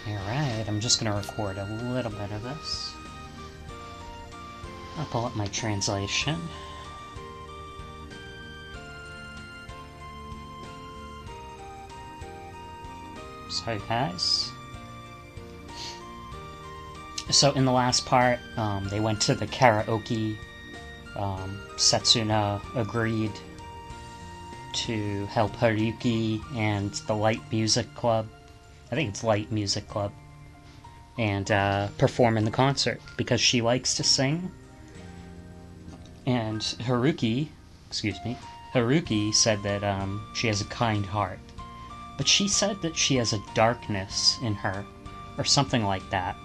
Alright, I'm just gonna record a little bit of this. I'll pull up my translation. Sorry guys. So in the last part, they went to the karaoke. Setsuna agreed to help Haruki and the Light Music Club, I think it's Light Music Club, and perform in the concert because she likes to sing. And Haruki said that she has a kind heart, but she said that she has a darkness in her, or something like that.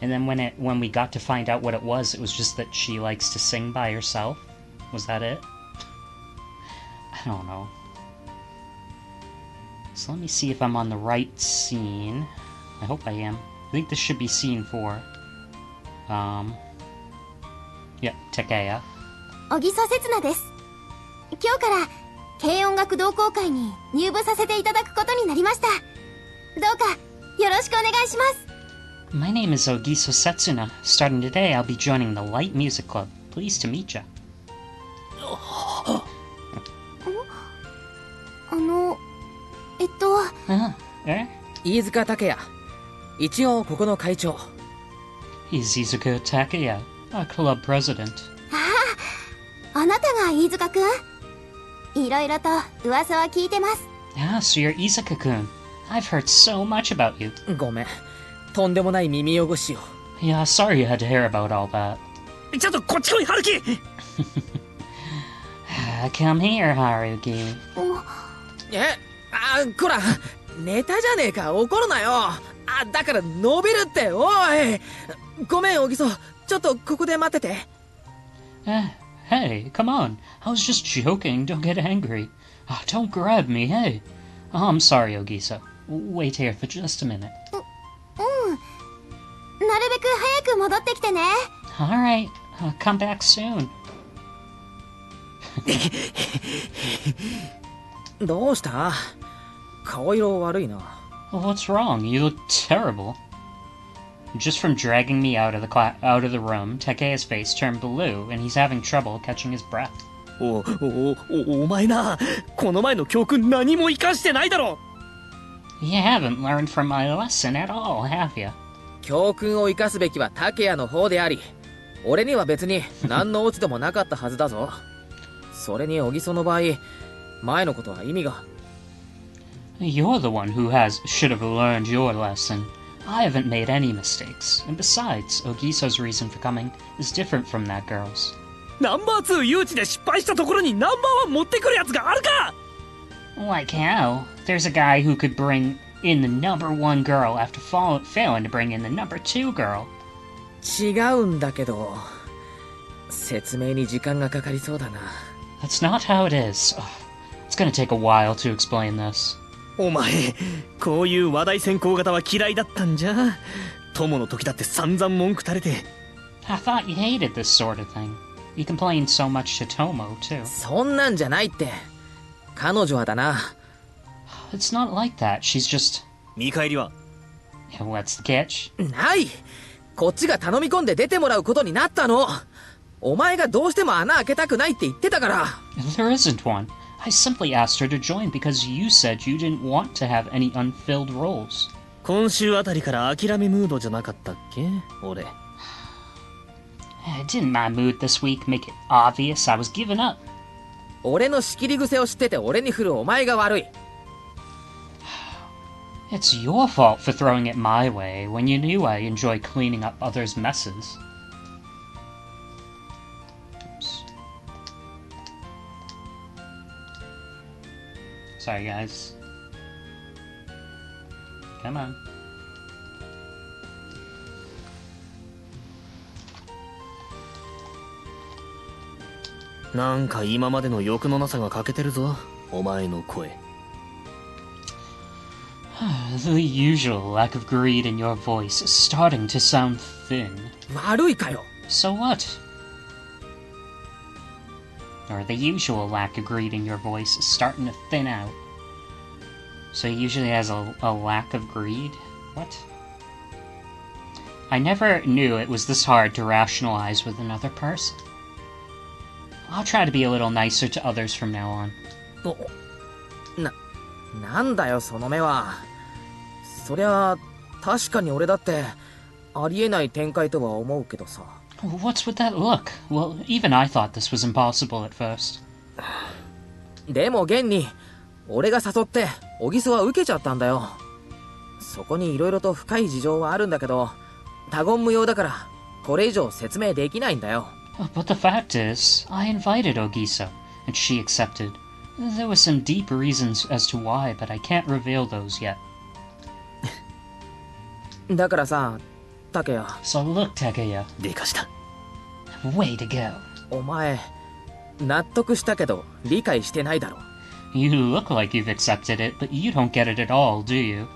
And then when we got to find out what it was just that she likes to sing by herself. Was that it? I don't know. So let me see if I'm on the right scene. I hope I am. I think this should be scene 4. Yep, Takeya. 小木曽節菜です。今日から軽音楽同好会に入部させていただくことになりました。どうかよろしくお願いします。 My name is Ogiso Setsuna. Starting today, I'll be joining the Light Music Club. Pleased to meet ya. 飯塚拓也。一応ここの会長。 He's Izuku Takeya, our club president. あなたが飯塚くん？いろいろと噂は聞いてます。 Ah, so you're Izuka-kun. I've heard so much about you. ごめん。とんでもない耳汚しを。Yeah, sorry you had to hear about all that. ちょっとこっち来い、春樹。Come here, Haruki. こら、ネタじゃねえか、怒るなよ。だから伸びるって、おい。ごめん、小木曽。ちょっとここで待ってて。Hey, come on. I was just joking. Don't get angry. Don't grab me, hey. I'm sorry, Ogiso. Wait here for just a minute. なるべく早く戻ってきてね。 Alright, come back soon. どうした？顔色悪いな。 What's wrong? You look terrible. Just from dragging me out of the room, Takeya's face turned blue, and he's having trouble catching his breath. お前な、この前の教訓何も生かしてないだろ。 You haven't learned from my lesson at all, have you? 教訓を生かすべきは竹谷の方であり、俺には別に何の落ち度もなかったはずだぞ。それに小木曽の場合、前のことは意味が。 You're the one who should have learned your lesson. I haven't made any mistakes, and besides, Ogiso's reason for coming is different from that girl's. ナンバー2誘致で失敗したところにナンバー1持ってくるやつがあるか。 Like how? There's a guy who could bring in the number 1 girl after failing to bring in the number 2 girl. 違うんだけど、説明に時間がかかりそうだな。 That's not how it is. It's gonna take a while to explain this. お前、こういう話題先行型は嫌いだったんじゃ。友の時だって散々文句垂れて。 I thought you hated this sort of thing. You complained so much to Tomo, too. そんなんじゃないって。彼女はだな。 It's not like that. She's just... 見返りは？ What's the catch? ない。こっちが頼み込んで出てもらうことになったの。お前がどうしても穴開けたくないって言ってたから。 There isn't one. I simply asked her to join because you said you didn't want to have any unfilled roles. 今週あたりから諦めムードじゃなかったっけ、俺。Didn't my mood this week make it obvious I was giving up? 俺の仕切り癖を知ってて俺に振るお前が悪い。 It's your fault for throwing it my way when you knew I enjoy cleaning up others' messes. Oops. Sorry, guys. Come on. なんか今までの欲のなさが欠けてるぞ、お前の声。The usual lack of greed in your voice is starting to sound thin. 悪いかよ。 So what? Or the usual lack of greed in your voice is starting to thin out. So he usually has a lack of greed? What? I never knew it was this hard to rationalize with another person. I'll try to be a little nicer to others from now on. なんだよその目は。そりゃ確かに俺だってありえない展開とは思うけどさ。What's with that look? Well, even I thought this was impossible at first. でも現に俺が誘って小木曽は受けちゃったんだよ。そこに色々と深い事情はあるんだけど、他言無用だからこれ以上説明できないんだよ。But the fact is, I invited Ogiso, and she accepted. There were some deep reasons as to why, but I can't reveal those yet. だからさ、竹谷。So look, Takeya. でかした。Way to go. お前、納得したけど理解してないだろ。You look like you've accepted it, but you don't get it at all, do you?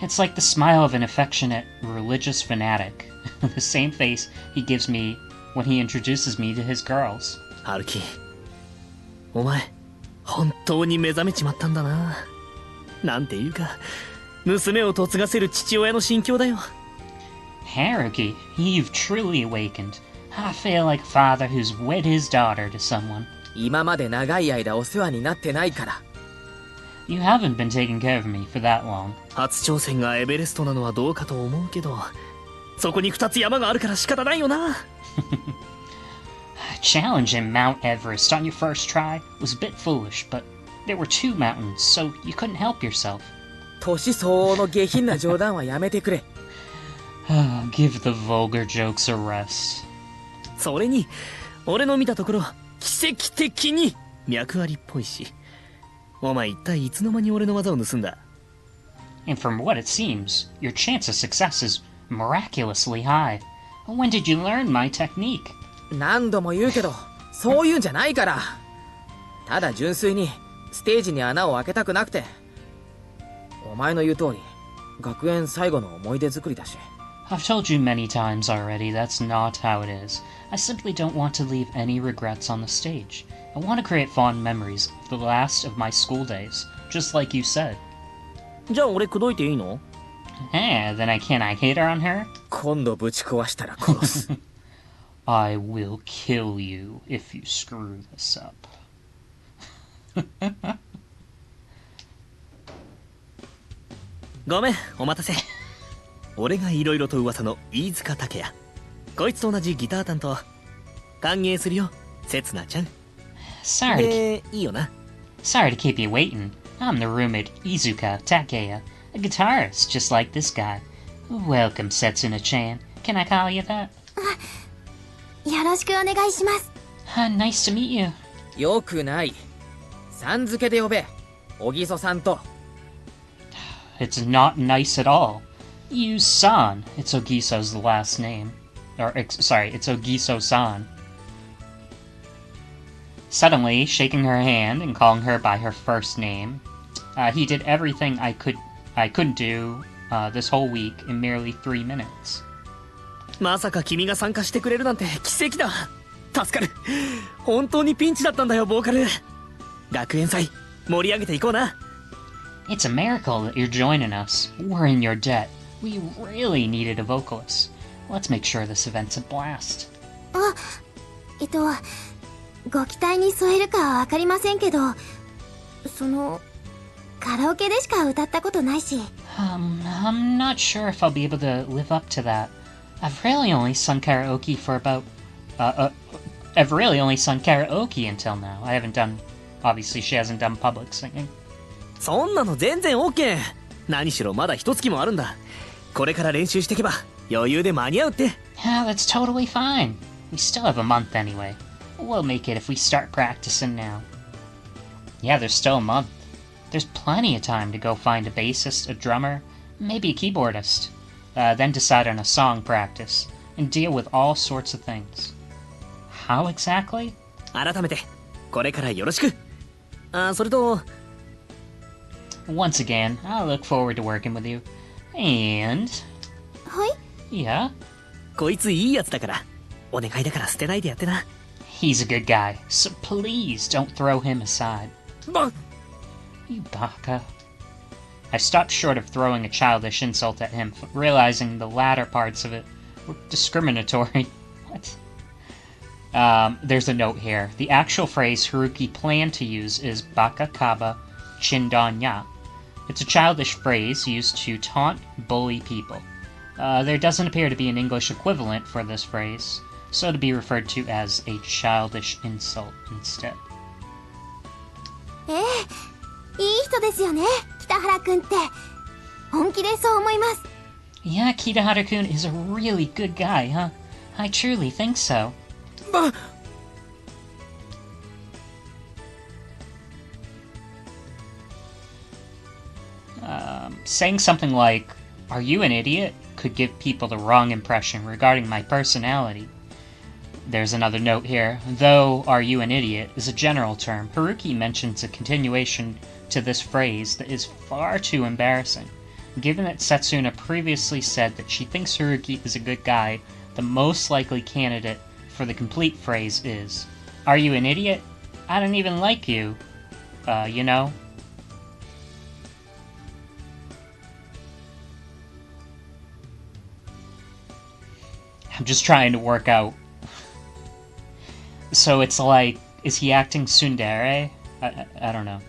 It's like the smile of an affectionate, religious fanatic. The same face he gives me when he introduces me to his girls. 春樹、お前、本当に目覚めちまったんだな。なんていうか、娘を嫁がせる父親の心境だよ。Haruki, you've truly awakened. I feel like a father who's wed his daughter to someone. 今まで長い間お世話になってないから。You haven't been taking care of me for that long. 初挑戦がエベレストなのはどうかと思うけど、そこに2つ山があるから仕方ないよな。Challenging Mount Everest on your first try was a bit foolish, but there were 2 mountains, so you couldn't help yourself. 年相応の下品な冗談はやめてくれ。Give the vulgar jokes a rest. それに、俺の見たところ、奇跡的に脈ありっぽいし。お前一体いつの間に俺の技を盗んだ？ And from what it seems, your chance of success is miraculously high. When did you learn my technique? 何度も言うけど、そういうんじゃないから。ただ純粋にステージに穴を開けたくなくて。お前の言う通り、学園最後の思い出作りだし。I've told you many times already that's not how it is. I simply don't want to leave any regrets on the stage. I want to create fond memories of the last of my school days, just like you said. じゃあ俺口説いていいの？ Then can't I hit on her? 今度ぶち壊したら殺す。I will kill you if you screw this up. ごめん、お待たせ。俺がいろいろと噂の飯塚拓也。こいつと同じギター担当。歓迎するよ、せつなちゃん。Sorry いいよな。Sorry to keep you waiting. I'm the roommate Izuka Takeya, a guitarist just like this guy. Welcome, Setsuna-chan. Can I call you that? よろしくお願いします。Nice to meet you. よくない。さん付けで呼べ。小木曽さんと。It's not nice at all. You san. It's Ogiso's last name. Sorry, it's Ogiso-san. Suddenly, shaking her hand and calling her by her first name, he did everything I couldn't do this whole week in merely 3 minutes. まさか君が参加してくれるなんて奇跡だ。助かる。本当にピンチだったんだよ、ボーカル。学園祭、盛り上げていこうな。It's a miracle that you're joining us. We're in your debt. We really needed a vocalist. Let's make sure this event's a blast. ご期待に添えるかはわかりませんけど、カラオケでしか歌ったことないし。I'm not sure if I'll be able to live up to that. I've really only sung karaoke until now. Obviously she hasn't done public singing. そんなの全然 OK。何しろまだ1月もあるんだ。これから練習していけば余裕で間に合うって。That's totally fine. We still have a month anyway. We'll make it if we start practicing now. Yeah, there's still a month. There's plenty of time to go find a bassist, a drummer, maybe a keyboardist. Then decide on a song practice, and deal with all sorts of things. How exactly? 改めて、これからよろしく。それと、Once again, I look forward to working with you. And... はい Yeah? こいついいやつだから、お願いだから捨てないでやってな。He's a good guy, so please don't throw him aside. バン You baka. I stopped short of throwing a childish insult at him, realizing the latter parts of it were discriminatory. What? There's a note here. The actual phrase Haruki planned to use is baka kaba chindonya. It's a childish phrase used to taunt, bully people. There doesn't appear to be an English equivalent for this phrase, so to be referred to as a childish insult instead. ええ、いい人ですよね、北原くんって。本気でそう思います。Yeah, Kitahara-kun is a really good guy, huh? I truly think so. Saying something like, "Are you an idiot?" could give people the wrong impression regarding my personality. There's another note here. Though "are you an idiot" is a general term, Haruki mentions a continuation to this phrase that is far too embarrassing. Given that Setsuna previously said that she thinks Haruki is a good guy, the most likely candidate for the complete phrase is, "Are you an idiot? I don't even like you. You know?" I'm just trying to work out. So it's like, is he acting tsundere? I don't know.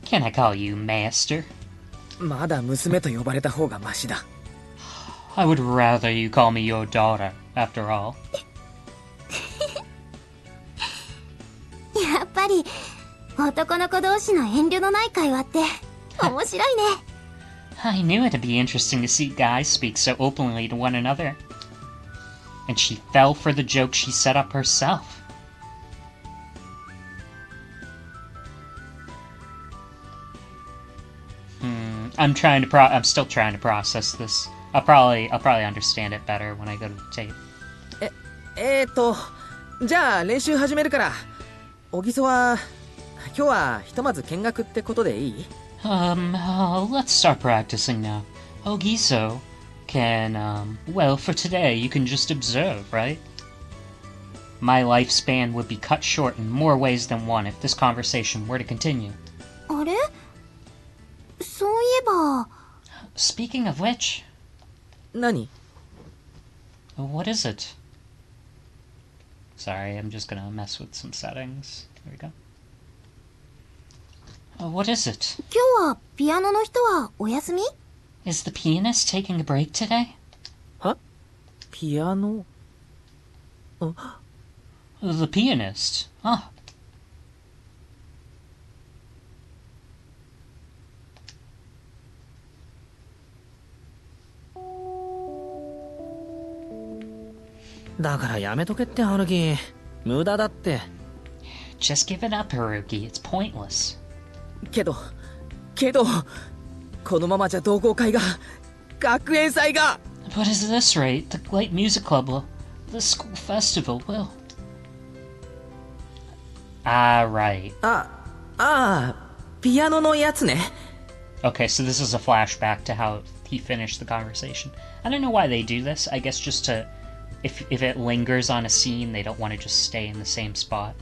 Can I call you master? まだ娘と呼ばれた方がマシだ。I would rather you call me your daughter, after all. やっぱり男の子同士の遠慮のない会話って面白いね。I knew it'd be interesting to see guys speak so openly to one another. And she fell for the joke she set up herself. I'm still trying to process this. I'll probably understand it better when I go to the tape. じゃあ練習始めるから。小木曽は今日はひとまず見学ってことでいい？ Let's start practicing now. Ogiso can, well, for today you can just observe, right? My lifespan would be cut short in more ways than one if this conversation were to continue. あれ？そういえば。Speaking of which... 何？ What is it? Sorry, I'm just gonna mess with some settings. There we go. What is it? 今日はピアノの人はお休み？ Is the pianist taking a break today? は？ピアノ？ The pianist? Ah. Just give it up, Haruki. It's pointless. けどこのままじゃ同好会が学園祭が But at this rate, the Light Music Club will, the school festival will. Ah, right. ピアノのやつね。 Okay, so this is a flashback to how he finished the conversation. I don't know why they do this. I guess just to, if it lingers on a scene, they don't want to just stay in the same spot.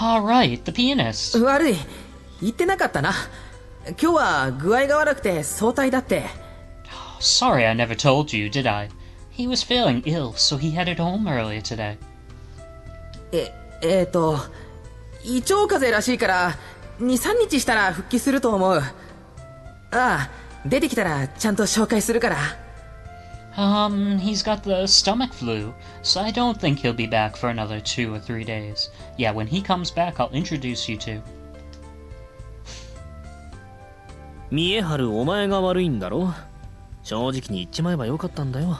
All right, the pianist. 悪い、言ってなかったな。今日は具合が悪くて早退だって。Sorry I never told you, did I? He was feeling ill, so he headed home earlier today. 胃腸風邪らしいから2、3日したら復帰すると思う。ああ、出てきたらちゃんと紹介するから。He's got the stomach flu, so I don't think he'll be back for another 2 or 3 days. Yeah, when he comes back, I'll introduce you to. 見え張るお前が悪いんだろ。正直に言っちまえばよかったんだよ。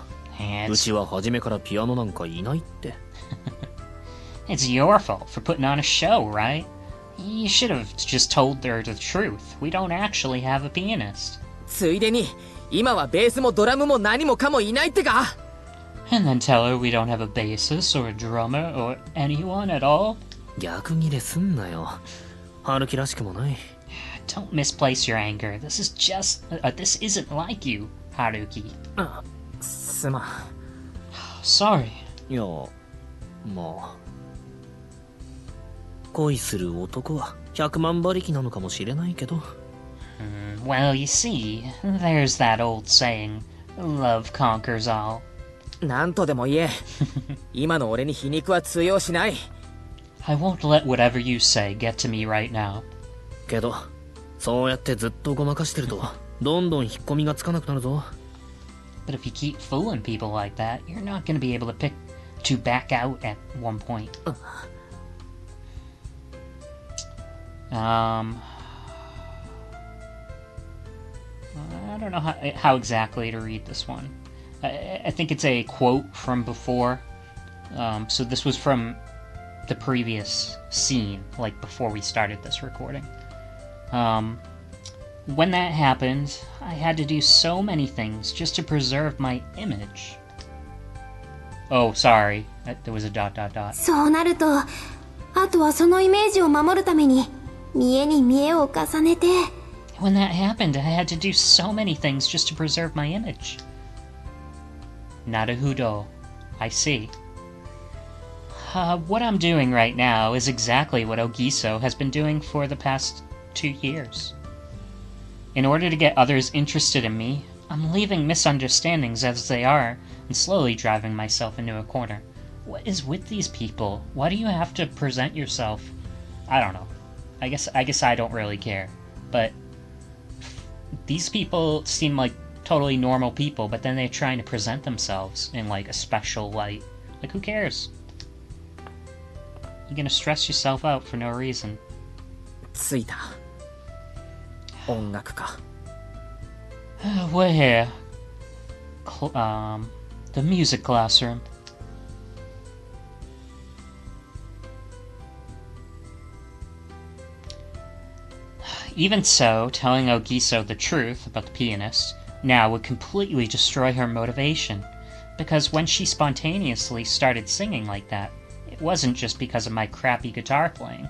うちは初めからピアノなんかいないって。It's your fault for putting on a show, right? You should have just told her the truth. We don't actually have a pianist. ついでに今はベースもドラムも何もかもいないってか。 And then tell her we don't have a bassist or a drummer or anyone at all? 逆ギレすんなよ。春樹らしくもない。Don't misplace your anger. This is just... this isn't like you, Haruki. すまん。Sorry. いや、まあ。恋する男は100万馬力なのかもしれないけど。Well, you see, there's that old saying, love conquers all. なんとでも言え。今の俺に皮肉は通用しない。I won't let whatever you say get to me right now. けど、そうやってずっとごまかしてると、どんどん引っ込みがつかなくなるぞ。But if you keep fooling people like that, you're not going to be able to back out at one point. I don't know how exactly to read this one. I think it's a quote from before. So this was from the previous scene, like before we started this recording. When that happened, I had to do so many things just to preserve my image. Oh, sorry. There was a ... そうなると、あとはそのイメージを守るために、見栄に見栄を重ねて。When that happened, I had to do so many things just to preserve my image. Naruhodo. I see. What I'm doing right now is exactly what Ogiso has been doing for the past 2 years. In order to get others interested in me, I'm leaving misunderstandings as they are and slowly driving myself into a corner. What is with these people? Why do you have to present yourself? I don't know. I guess I don't really care. But these people seem like totally normal people, but then they're trying to present themselves in like a special light. Like, who cares? You're gonna stress yourself out for no reason. ついた。音楽か。We're here. The music classroom. Even so, telling Ogiso the truth about the pianist now would completely destroy her motivation, because when she spontaneously started singing like that, it wasn't just because of my crappy guitar playing.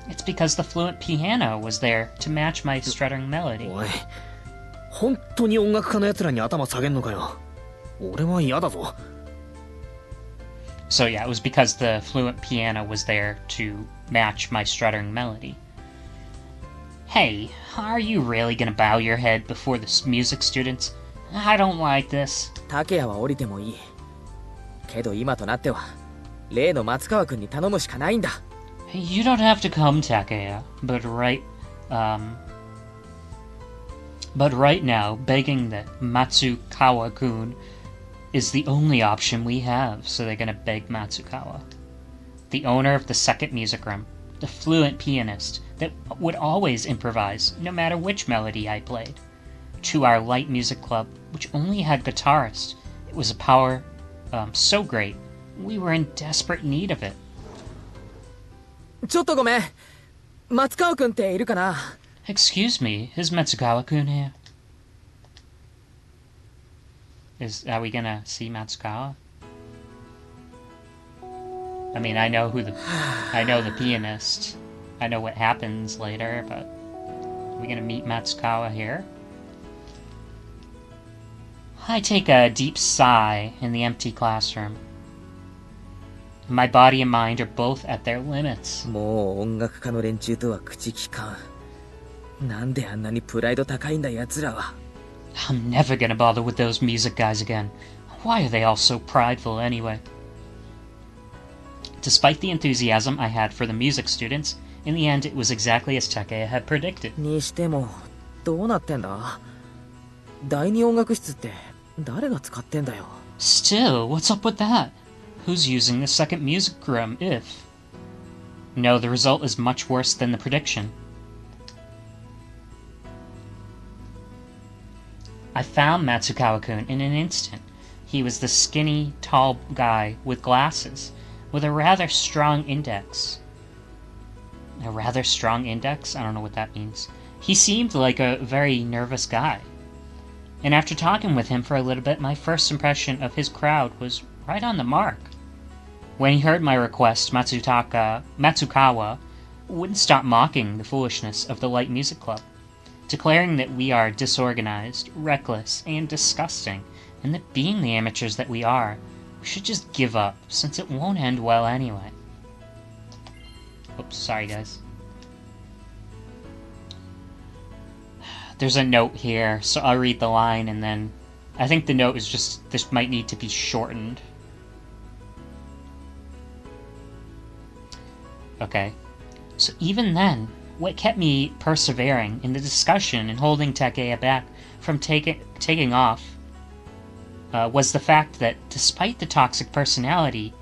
It's because the fluent piano was there to match my stuttering melody. おい、本当に音楽家の奴らに頭下げんのかよ。俺は嫌だぞ。So yeah, it was because the fluent piano was there to match my stuttering melody. Hey, are you really gonna bow your head before the music students? I don't like this. 竹谷は降りてもいい。けど今となっては、例の松川君に頼むしかないんだ。You don't have to come, Takeya, but right now, begging that Matsukawa-kun is the only option we have, so they're gonna beg Matsukawa. The owner of the second music room, the fluent pianist that would always improvise, no matter which melody I played. To our light music club, which only had guitarists, it was a power so great, we were in desperate need of it. ちょっとごめん。松川君っているかな？ Excuse me, is Matsukawa-kun here? Are we gonna see Matsukawa? I mean, I know the pianist. I know what happens later, but are we gonna meet Matsukawa here? I take a deep sigh in the empty classroom. My body and mind are both at their limits. もう音楽家の連中とは口きかん。なんであんなにプライド高いんだ奴らは。I'm never gonna bother with those music guys again. Why are they all so prideful anyway? Despite the enthusiasm I had for the music students, in the end it was exactly as Takeya had predicted. にしても、どうなってんだ？第二音楽室って誰が使ってんだよ。Still, what's up with that? Who's using the second music room if? No, the result is much worse than the prediction. I found Matsukawa-kun in an instant. He was the skinny, tall guy with glasses, with a rather strong index. A rather strong index? I don't know what that means. He seemed like a very nervous guy. And after talking with him for a little bit, my first impression of his crowd was right on the mark. When he heard my request, Matsukawa wouldn't stop mocking the foolishness of the Light Music Club, declaring that we are disorganized, reckless, and disgusting, and that being the amateurs that we are, we should just give up, since it won't end well anyway. Oops, sorry guys. There's a note here, so I'll read the line and then... I think the note is just, this might need to be shortened. Okay. So even then, what kept me persevering in the discussion and holding Takeya back from taking off was the fact that despite the toxic personality,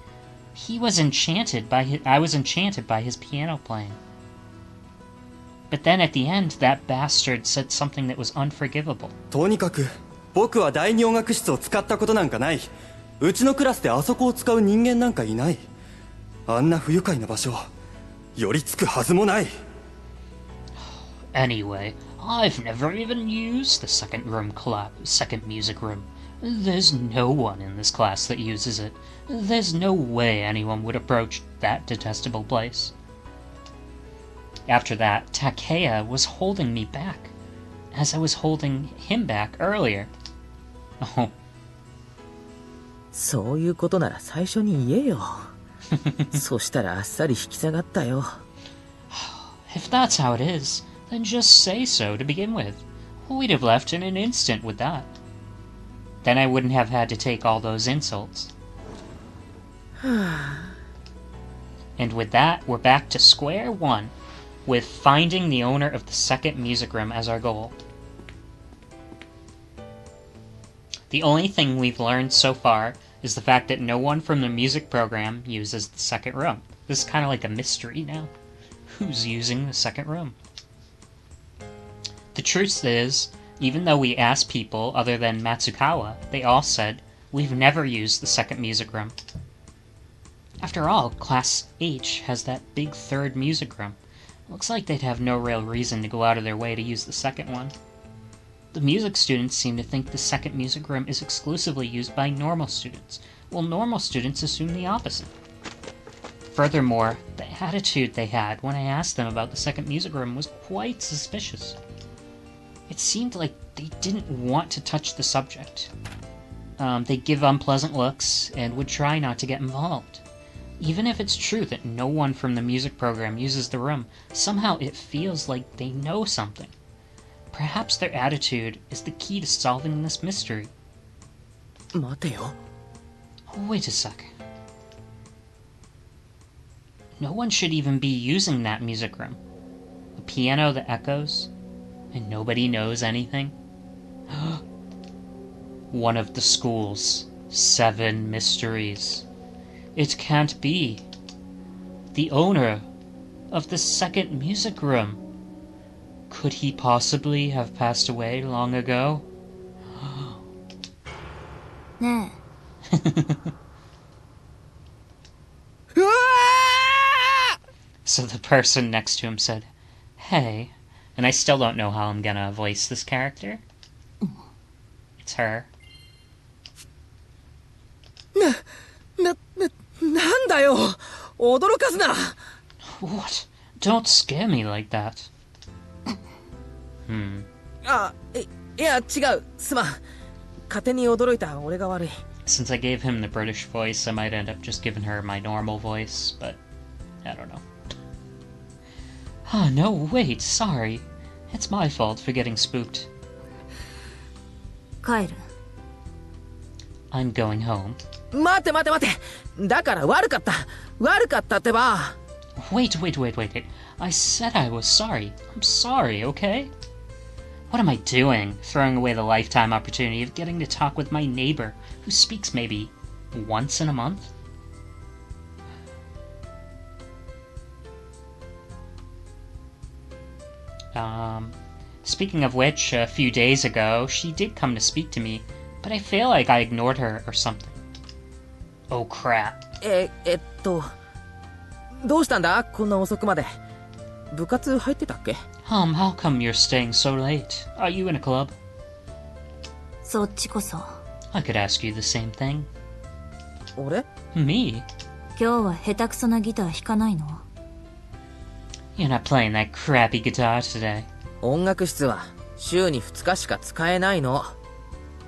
I was enchanted by his piano playing. But then at the end, that bastard said something that was unforgivable. とにかく僕は第二音楽室を使ったことなんかない。うちのクラスであそこを使う人間なんかいない。あんな不愉快な場所寄りつくはずもない。Anyway, I've never even used the second music room. There's no one in this class that uses it. There's no way anyone would approach that detestable place. After that, Takeya was holding me back, as I was holding him back earlier. Oh. そういうことなら最初に言えよ。そしたらあっさり引き下がったよ。If that's how it is, then just say so to begin with. We'd have left in an instant with that. Then I wouldn't have had to take all those insults. And with that, we're back to square one, with finding the owner of the second music room as our goal. The only thing we've learned so far is the fact that no one from the music program uses the second room. This is kind of like a mystery now. Who's using the second room? The truth is, even though we asked people other than Matsukawa, they all said, we've never used the second music room. After all, Class H has that big third music room. Looks like they'd have no real reason to go out of their way to use the second one. The music students seem to think the second music room is exclusively used by normal students, while normal students assume the opposite. Furthermore, the attitude they had when I asked them about the second music room was quite suspicious. It seemed like they didn't want to touch the subject. They'd give unpleasant looks and would try not to get involved. Even if it's true that no one from the music program uses the room, somehow it feels like they know something. Perhaps their attitude is the key to solving this mystery. 待てよ。 Wait a sec. No one should even be using that music room. A piano that echoes, and nobody knows anything. One of the school's 7 mysteries. It can't be. The owner of the second music room. Could he possibly have passed away long ago? ね So the person next to him said, "Hey," and I still don't know how I'm gonna voice this character. It's her. なんだよ。驚かすな。 What? Don't scare me like that. あ、いや違う。すまん。勝手に驚いた俺が悪い。 Since I gave him the British voice, I might end up just giving her my normal voice, but I don't know. Ah, no, wait, sorry. It's my fault for getting spooked. 帰る I'm going home. 待て待て待て。だから悪かった。悪かったってば。 Wait. I said I was sorry. I'm sorry, okay? What am I doing? Throwing away the lifetime opportunity of getting to talk with my neighbor, who speaks maybe once in a month? Speaking of which, a few days ago, she did come to speak to me, but I feel like I ignored her or something. Oh crap. どうしたんだこんな遅くまで。部活入ってたっけ？ How come you're staying so late? Are you in a club? そっちこそ I could ask you the same thing. 俺？ Me? 今日は下手くそなギター弾かないの You're not playing that crappy guitar today. 音楽室は週に2日しか使えないの。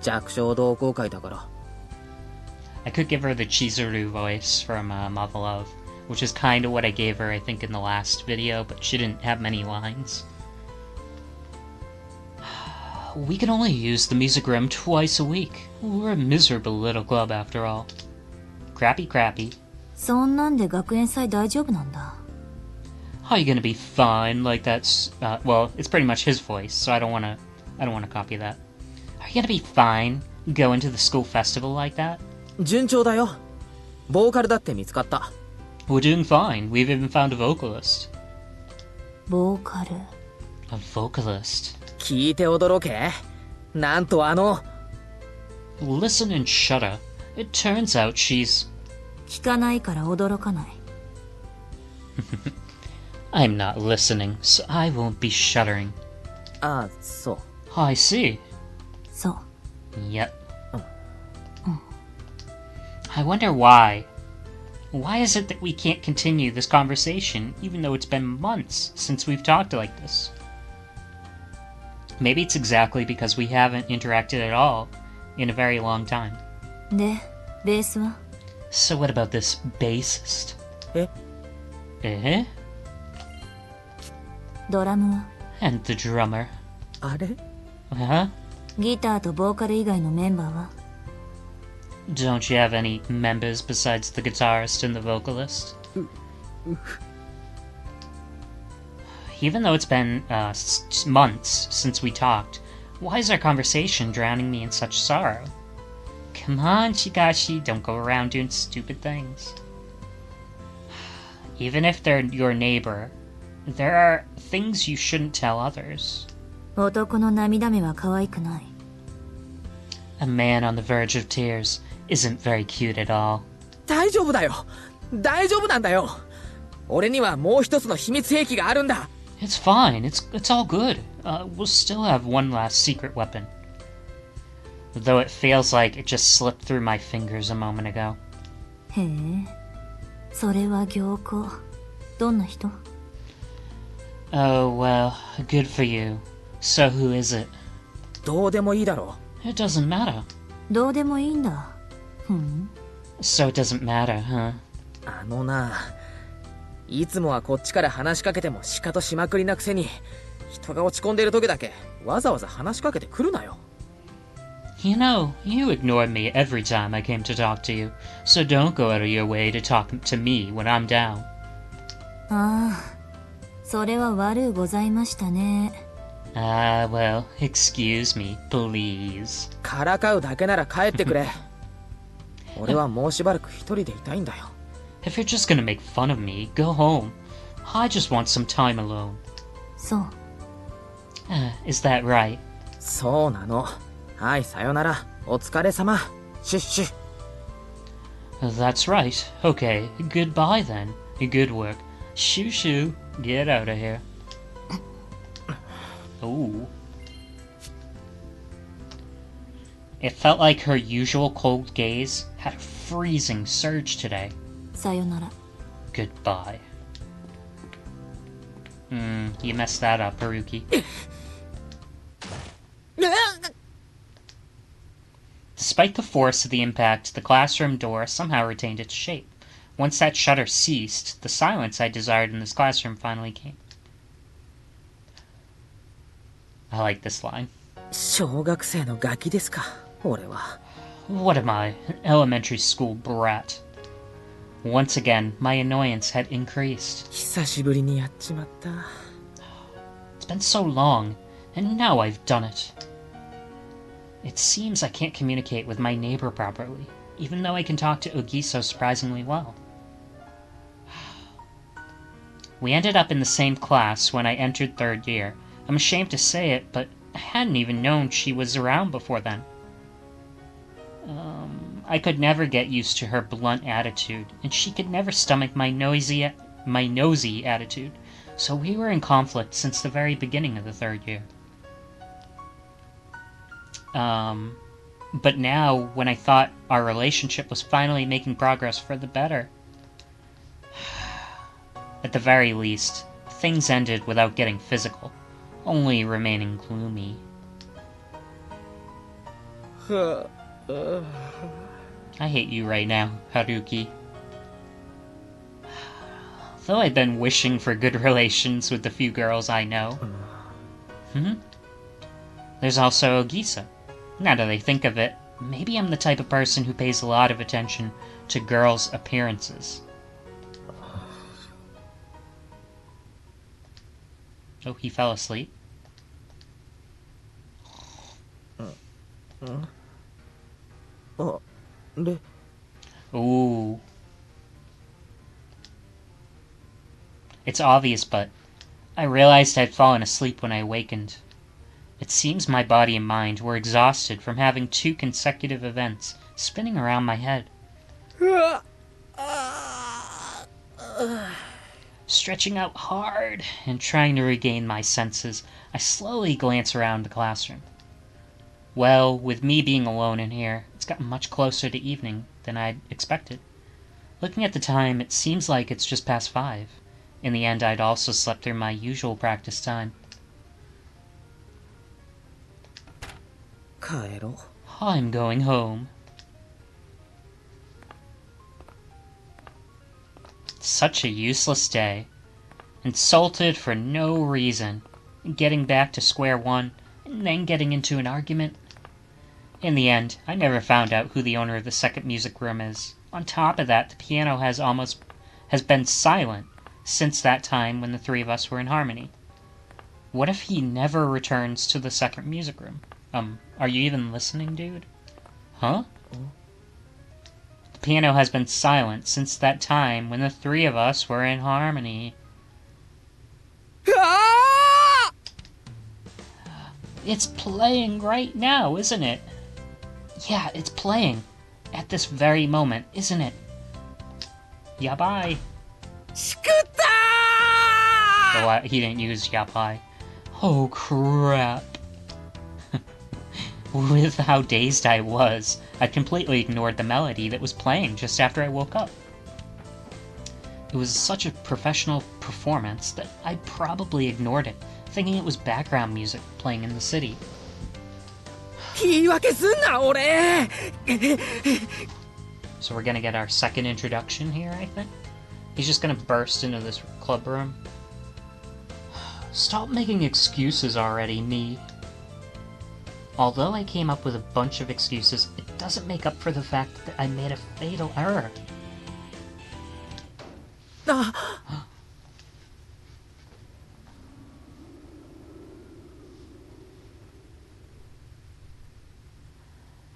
弱小同好会だから。 I could give her the Chizuru voice from Mother Love, which is kind of what I gave her, I think, in the last video, but she didn't have many lines. We can only use the music room twice a week. We're a miserable little club after all. Crappy crappy. そんなんで学園祭大丈夫なんだ。 How you gonna be fine like that's well, it's pretty much his voice, so I don't wanna copy that. Are you gonna be fine going to the school festival like that? 順調だよ。ボーカルだって見つかった。 We're doing fine. We've even found a vocalist. ボーカル。 A vocalist? 聞いて驚け。なんとListen and shudder. It turns out she's... 聞かないから驚かない。 I'm not listening, so I won't be shuddering. ああ、そう。 I see. そう。 Yep. I wonder why. Why is it that we can't continue this conversation even though it's been months since we've talked like this? Maybe it's exactly because we haven't interacted at all in a very long time. で、ベースは？ So what about this bassist? え？ Eh? ドラムは？ And the drummer. あれ？ Huh? ギターとボーカル以外のメンバーは？ Don't you have any members besides the guitarist and the vocalist? Even though it's been months since we talked, why is our conversation drowning me in such sorrow? Come on, Chigashi, don't go around doing stupid things. Even if they're your neighbor, there are things you shouldn't tell others. 男の涙目は可愛くない。 A man on the verge of tears isn't very cute at all. 大丈夫だよ。大丈夫なんだよ。俺にはもう一つの秘密兵器があるんだ。 It's fine. It's all good. We'll still have one last secret weapon. Though it feels like it just slipped through my fingers a moment ago. へえ、それは行幸。どんな人？ Oh, well, good for you. So who is it? どうでもいいだろ It doesn't matter. どうでもいいんだ。ふん。 So it doesn't matter, huh? いつもはこっちから話しかけてもシカトしまくりなくせに、人が落ち込んでる時だけわざわざ話しかけてくるなよ。 You know, you ignored me every time I came to talk to you, so don't go out of your way to talk to me when I'm down. ああ、それは悪うございましたね。 Ah, well, excuse me, please. からかうだけなら帰ってくれ。俺はもうしばらく一人でいたいんだよ。 If you're just gonna make fun of me, go home. I just want some time alone. そう。 Is that right? そうなの。はい、さよなら。お疲れ様。シュッシュ。 That's right. Okay, goodbye then. Good work. Shoo shoo. Get out of here. Ooh. It felt like her usual cold gaze had a freezing surge today. さよなら。 Goodbye. You messed that up, Haruki. Despite the force of the impact, the classroom door somehow retained its shape. Once that shudder ceased, the silence I desired in this classroom finally came. I like this line. 小学生のガキですか、俺は。 What am I, an elementary school brat? Once again, my annoyance had increased. 久しぶりにやっちまった。 It's been so long, and now I've done it. It seems I can't communicate with my neighbor properly, even though I can talk to Ogiso surprisingly well. We ended up in the same class when I entered third year. I'm ashamed to say it, but I hadn't even known she was around before then. I could never get used to her blunt attitude, and she could never stomach my nosy attitude, so we were in conflict since the very beginning of the third year. But now, when I thought our relationship was finally making progress for the better, at the very least, things ended without getting physical, only remaining gloomy. I hate you right now, Haruki. Though I've been wishing for good relations with the few girls I know. There's also Ogisa. Now that I think of it, maybe I'm the type of person who pays a lot of attention to girls' appearances. Oh, he fell asleep. Ooh. It's obvious, but I realized I'd fallen asleep when I awakened. It seems my body and mind were exhausted from having 2 consecutive events spinning around my head. Stretching out hard and trying to regain my senses, I slowly glance around the classroom. Well, with me being alone in here, it's gotten much closer to evening than I'd expected. Looking at the time, it seems like it's just past 5. In the end, I'd also slept through my usual practice time. I'm going home. Such a useless day. Insulted for no reason. Getting back to square one, and then getting into an argument. In the end, I never found out who the owner of the second music room is. On top of that, the piano has been silent since that time when the 3 of us were in harmony. What if he never returns to the second music room? Are you even listening, dude? Huh? The piano has been silent since that time when the 3 of us were in harmony. It's playing right now, isn't it? Yeah, it's playing. At this very moment, isn't it? Yabai. Oh, he didn't use yabai. Oh, crap. With how dazed I was, I completely ignored the melody that was playing just after I woke up. It was such a professional performance that I probably ignored it, thinking it was background music playing in the city. So we're gonna get our second introduction here, I think. He's just gonna burst into this club room. Stop making excuses already, me. Although I came up with a bunch of excuses, it doesn't make up for the fact that I made a fatal error.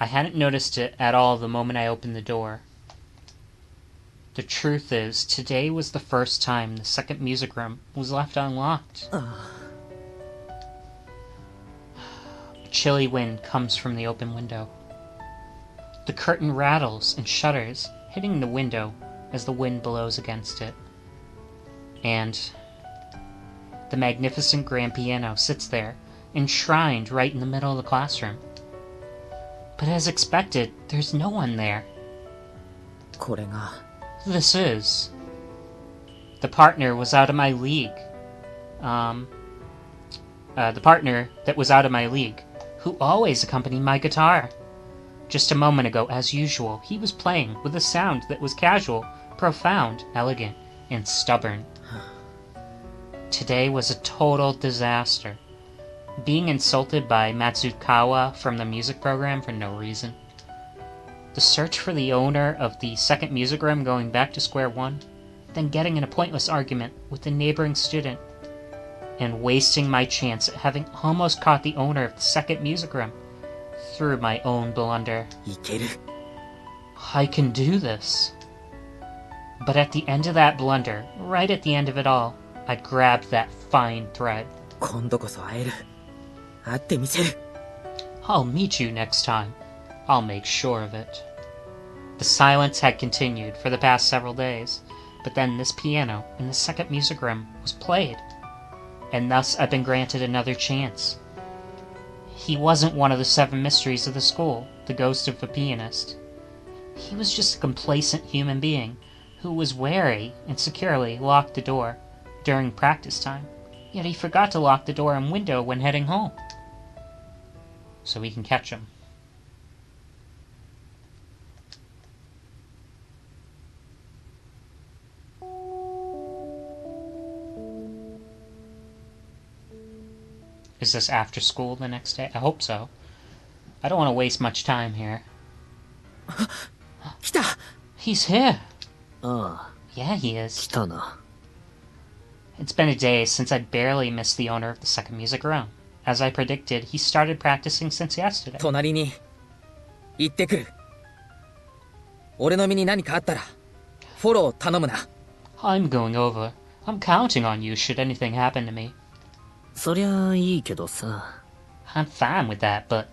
I hadn't noticed it at all the moment I opened the door. The truth is, today was the first time the second music room was left unlocked. A chilly wind comes from the open window. The curtain rattles and shudders, hitting the window as the wind blows against it. And the magnificent grand piano sits there, enshrined right in the middle of the classroom. But as expected, there's no one there. This is. The partner was out of my league. The partner that was out of my league, who always accompanied my guitar. Just a moment ago, as usual, he was playing with a sound that was casual, profound, elegant, and stubborn. Today was a total disaster. Being insulted by Matsukawa from the music program for no reason. The search for the owner of the second music room going back to square one, then getting in a pointless argument with the neighboring student, and wasting my chance at having almost caught the owner of the second music room through my own blunder. I can do this. But at the end of that blunder, right at the end of it all, I grabbed that fine thread. I'll meet you next time. I'll make sure of it. The silence had continued for the past several days, but then this piano in the second music room was played, and thus I've been granted another chance. He wasn't one of the 7 mysteries of the school, the ghost of a pianist. He was just a complacent human being who was wary and securely locked the door during practice time, yet he forgot to lock the door and window when heading home. So we can catch him. Is this after school the next day? I hope so. I don't want to waste much time here. 来た He's here! ああ、 Yeah, he 来 is. たな。 It's been a day since I barely missed the owner of the second music room. As I predicted, he started practicing since yesterday. 隣に行ってくる。俺の身に何かあったらフォロー頼むな。 I'm going over. I'm counting on you should anything happen to me. そりゃあいいけどさ。 I'm fine with that, but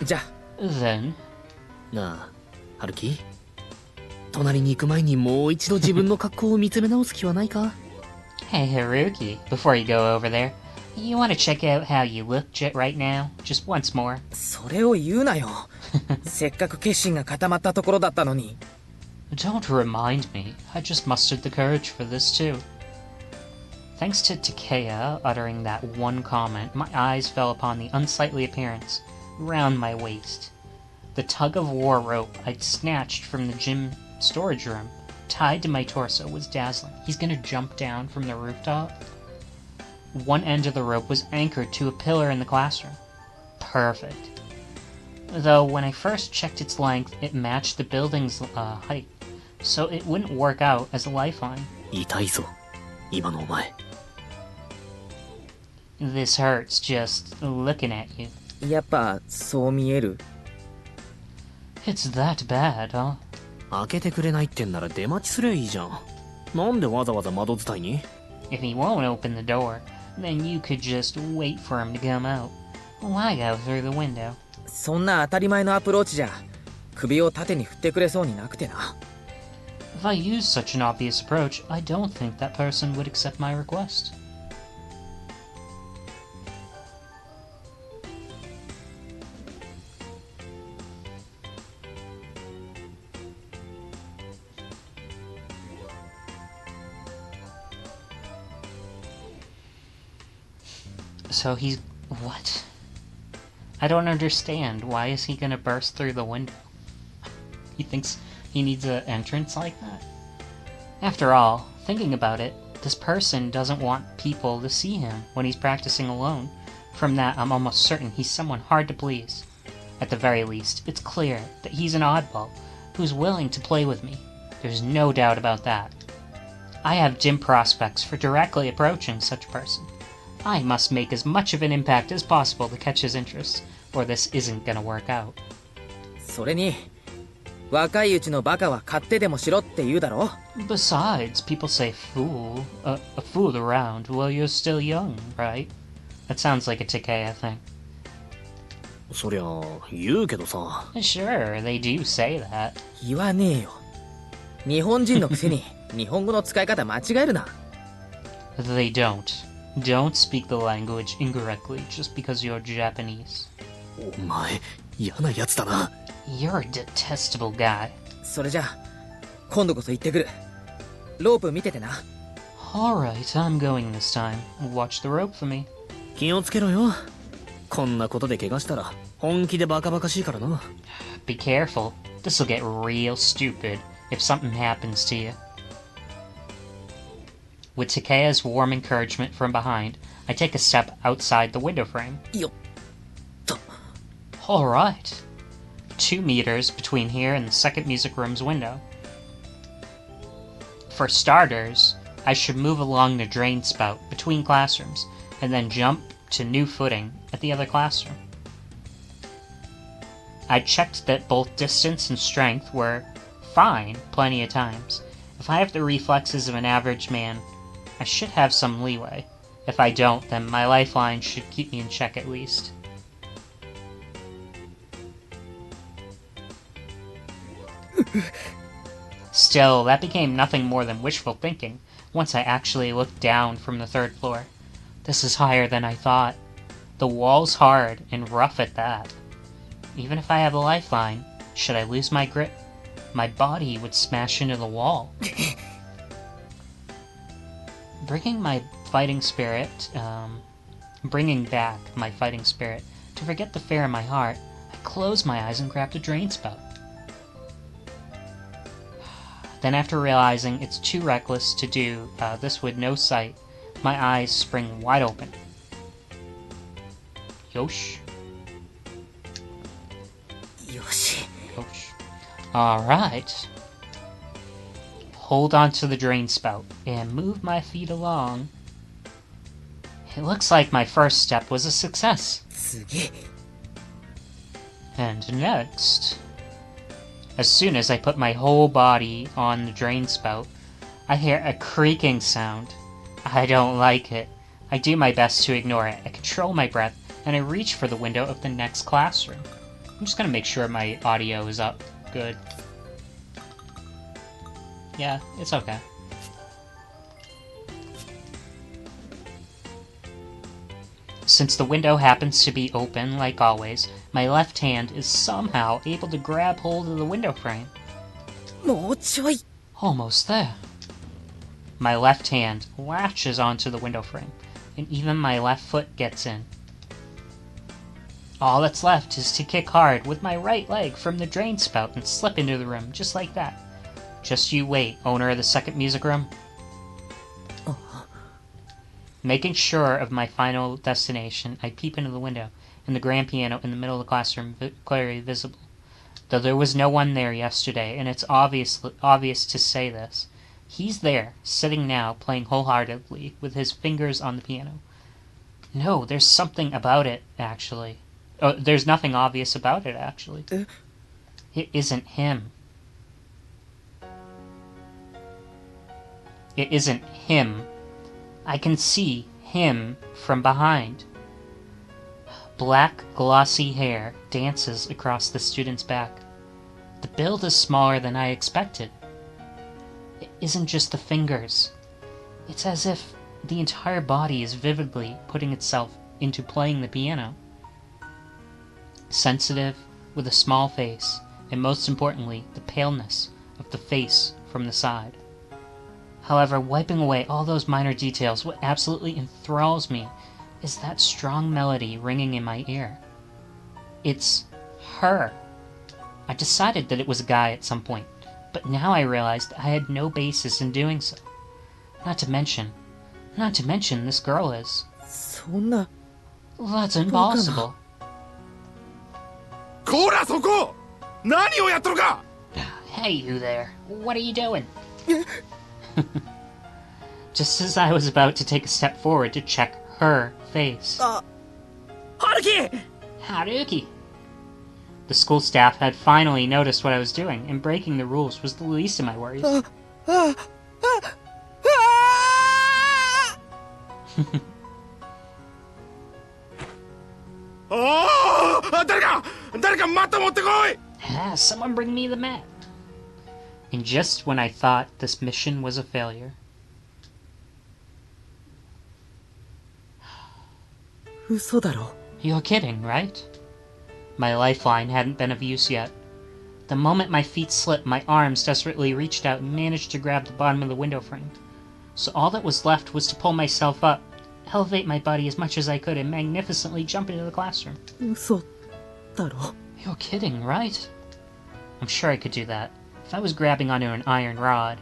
じゃあ then... なあ、春樹。隣に行く前にもう一度自分の格好を見つめ直す気はないか？ Hey, Haruki, before you go over there, you want to check out how you look right now? Just once more. それを言うなよ。せっかく決心が固まったところだったのに。 Don't remind me. I just mustered the courage for this too. Thanks to Takeya uttering that one comment, my eyes fell upon the unsightly appearance round my waist. The tug-of-war rope I'd snatched from the gym storage room, tied to my torso, was dazzling. He's gonna jump down from the rooftop? One end of the rope was anchored to a pillar in the classroom. Perfect. Though when I first checked its length, it matched the building's height, so it wouldn't work out as a lifeline. 痛いぞ、今のお前。 This hurts just looking at you. やっぱそう見える。 It's that bad, huh? 開けてくれないってんなら出待ちすりゃいいじゃん。なんでわざわざ窓伝いに？ If he won't open the door, then you could just wait for him to come out. Why go through the window? そんな当たり前のアプローチじゃ首を縦に振ってくれそうになくてな。 If I use such an obvious approach, I don't think that person would accept my request. So he's... what? I don't understand. Why is he gonna burst through the window? He thinks he needs an entrance like that? After all, thinking about it, this person doesn't want people to see him when he's practicing alone. From that, I'm almost certain he's someone hard to please. At the very least, it's clear that he's an oddball who's willing to play with me. There's no doubt about that. I have dim prospects for directly approaching such a person. I must make as much of an impact as possible to catch his interest, or this isn't gonna work out. それに若いうちのバカは買ってでもしろって言うだろ。 Besides, people say a fool around while you're still young, right? That sounds like a Takeya thing. そりゃ言うけどさ。 Sure, they do say that. 言わねえよ。日本人のくせに日本語の使い方間違えるな。 They don't. Don't speak the language incorrectly just because you're Japanese. お前嫌なやつだな。 You're a detestable guy. それじゃあ今度こそ行ってくる。ロープ見ててな。 Alright, I'm going this time. Watch the rope for me. 気をつけろよ。こんなことで怪我したら本気でバカバカしいからな。 Be careful. This'll get real stupid if something happens to you. With Takeya's warm encouragement from behind, I take a step outside the window frame. よっと。 Alright. 2 meters between here and the second music room's window. For starters, I should move along the drain spout between classrooms and then jump to new footing at the other classroom. I checked that both distance and strength were fine plenty of times. If I have the reflexes of an average man, I should have some leeway. If I don't, then my lifeline should keep me in check at least. Still, that became nothing more than wishful thinking once I actually looked down from the 3rd floor. This is higher than I thought. The wall's hard and rough at that. Even if I have a lifeline, should I lose my grip, my body would smash into the wall. Bringing back my fighting spirit to forget the fear in my heart, I closed my eyes and grabbed a drain spout. Then after realizing it's too reckless to do this with no sight, My eyes spring wide open. Yosh. Yoshi. Yosh. Alright. Hold on to the drain spout and move my feet along. It looks like my first step was a success. すげえ。 And next, as soon as I put my whole body on the drain spout, I hear a creaking sound. I don't like it. I do my best to ignore it. I control my breath, and I reach for the window of the next classroom. I'm just gonna make sure my audio is up good. Yeah, it's okay. Since the window happens to be open, like always, my left hand is somehow able to grab hold of the window frame. もうちょい。 Almost there. My left hand latches onto the window frame, and even my left foot gets in. All that's left is to kick hard with my right leg from the drain spout and slip into the room, just like that. Just you wait, owner of the second music room. Making sure of my final destination, I peep into the window, and the grand piano in the middle of the classroom clearly visible. Though there was no one there yesterday, and it's obvious to say this, he's there, sitting now, playing wholeheartedly, with his fingers on the piano. No, there's something about it, actually. Oh, there's nothing obvious about it, actually. It isn't him. It isn't him. I can see him from behind. Black, glossy hair dances across the student's back. The build is smaller than I expected. It isn't just the fingers. It's as if the entire body is vividly putting itself into playing the piano. Sensitive, with a small face, and most importantly, the paleness of the face from the side. However, wiping away all those minor details, what absolutely enthralls me is that strong melody ringing in my ear. It's her. I decided that it was a guy at some point, but now I realized I had no basis in doing so. Not to mention, this girl is. そんな。 That's impossible. こらそこ何をやっとるか Hey, you there. What are you doing? Just as I was about to take a step forward to check her face. ハルキ Haruki! The school staff had finally noticed what I was doing, and breaking the rules was the least of my worries. 誰かマット持ってこい Ah, someone bring me the mat. And just when I thought this mission was a failure, 嘘だろ。 you're kidding, right? My lifeline hadn't been of use yet. The moment my feet slipped, my arms desperately reached out and managed to grab the bottom of the window frame. So all that was left was to pull myself up, elevate my body as much as I could, and magnificently jump into the classroom. 嘘だろ。 You're kidding, right? I'm sure I could do that, if I was grabbing onto an iron rod.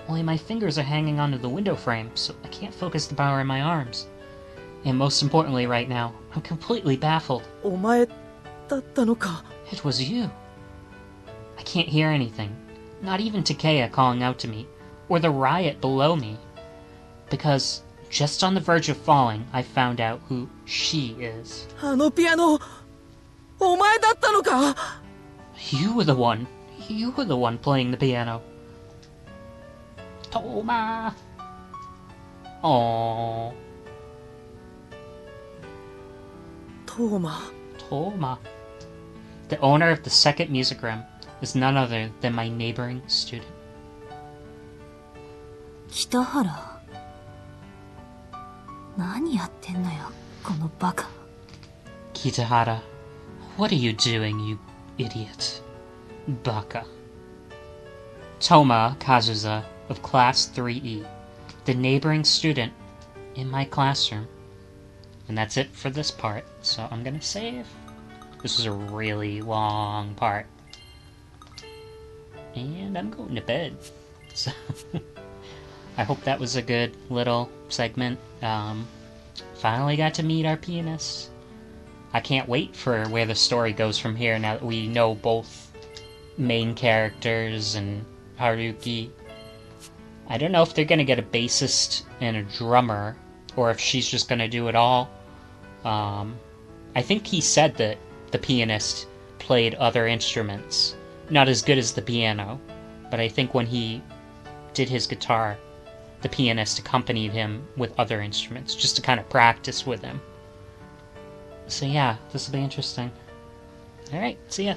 Only my fingers are hanging onto the window frame, so I can't focus the power in my arms. And most importantly right now, I'm completely baffled. お前だったのか。 It was you. I can't hear anything, not even Takeya calling out to me, or the riot below me. Because, just on the verge of falling, I found out who she is. あのピアノ、お前だったのか。 You were the one playing the piano. Toma! Aww. トーマ。 Toma. The owner of the second music room is none other than my neighboring student. 北原。何やってんのよ、このバカ。 Kitahara, what are you doing, you idiot? Baka. Toma Kazuza of Class 3E, the neighboring student in my classroom. And that's it for this part, so I'm gonna save. This is a really long part. And I'm going to bed. So I hope that was a good little segment. Finally got to meet our pianist. I can't wait for where the story goes from here now that we know both main characters and Haruki. I don't know if they're gonna get a bassist and a drummer, or if she's just gonna do it all. I think he said that the pianist played other instruments. Not as good as the piano, but I think when he did his guitar, the pianist accompanied him with other instruments, just to kind of practice with him. So yeah, this will be interesting. Alright, see ya.